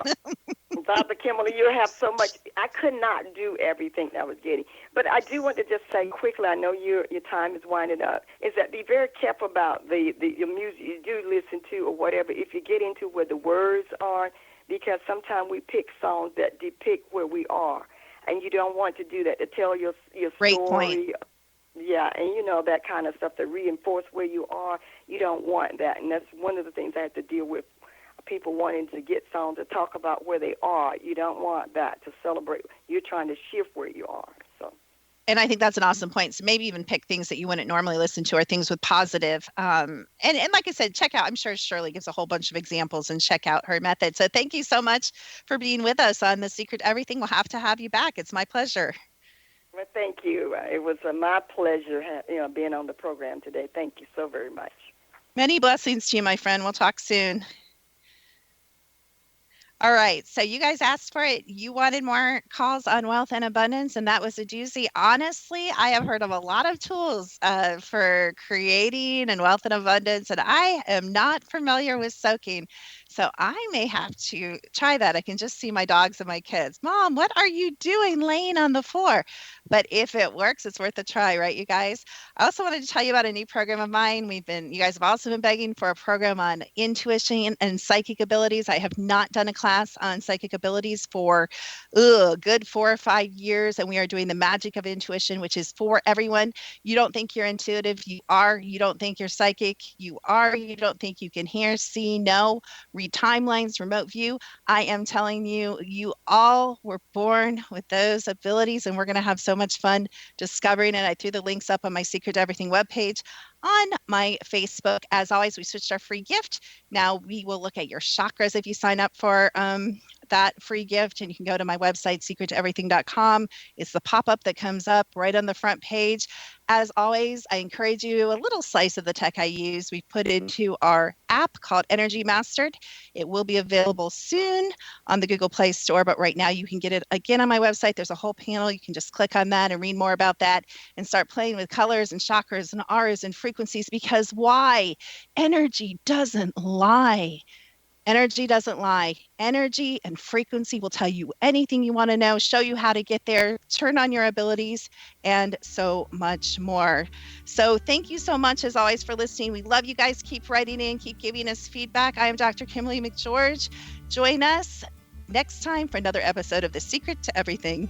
Dr. Kimberly, you have so much. I could not do everything that I was getting. But I do want to just say quickly, I know your time is winding up, is that be very careful about the music you do listen to or whatever. If you get into where the words are, because sometimes we pick songs that depict where we are, and you don't want to do that, to tell your Great story. Point. Yeah, and that kind of stuff, to reinforce where you are. You don't want that, and that's one of the things I have to deal with, people wanting to get songs to talk about where they are. You don't want that to celebrate. You're trying to shift where you are. And I think that's an awesome point. So maybe even pick things that you wouldn't normally listen to, or things with positive. And like I said, check out, I'm sure Shirley gives a whole bunch of examples, and check out her method. So thank you so much for being with us on The Secret to Everything. We'll have to have you back. It's my pleasure. Well, thank you. It was my pleasure, being on the program today. Thank you so very much. Many blessings to you, my friend. We'll talk soon. All right. So you guys asked for it. You wanted more calls on wealth and abundance, and that was a doozy. Honestly, I have heard of a lot of tools for creating and wealth and abundance, and I am not familiar with soaking. So I may have to try that. I can just see my dogs and my kids. Mom, what are you doing laying on the floor? But if it works, it's worth a try, right, you guys? I also wanted to tell you about a new program of mine. You guys have also been begging for a program on intuition and psychic abilities. I have not done a class on psychic abilities for good 4 or 5 years, and we are doing the magic of intuition, which is for everyone. You don't think you're intuitive, you are. You don't think you're psychic, you are. You don't think you can hear, see, know, read timelines, remote view. I am telling you, you all were born with those abilities, and we're going to have so much fun discovering it. I threw the links up on my Secret to Everything webpage, on my Facebook. As always, we switched our free gift. Now we will look at your chakras if you sign up for that free gift, and you can go to my website, secrettoeverything.com. It's the pop-up that comes up right on the front page. As always, I encourage you, a little slice of the tech I use, we've put into our app called Energy Mastered. It will be available soon on the Google Play Store, but right now you can get it again on my website. There's a whole panel. You can just click on that and read more about that and start playing with colors and chakras and auras and frequencies, because why? Energy doesn't lie. Energy doesn't lie. Energy and frequency will tell you anything you want to know, show you how to get there, turn on your abilities, and so much more. So thank you so much, as always, for listening. We love you guys. Keep writing in, keep giving us feedback. I am Dr. Kimberly McGeorge. Join us next time for another episode of The Secret to Everything.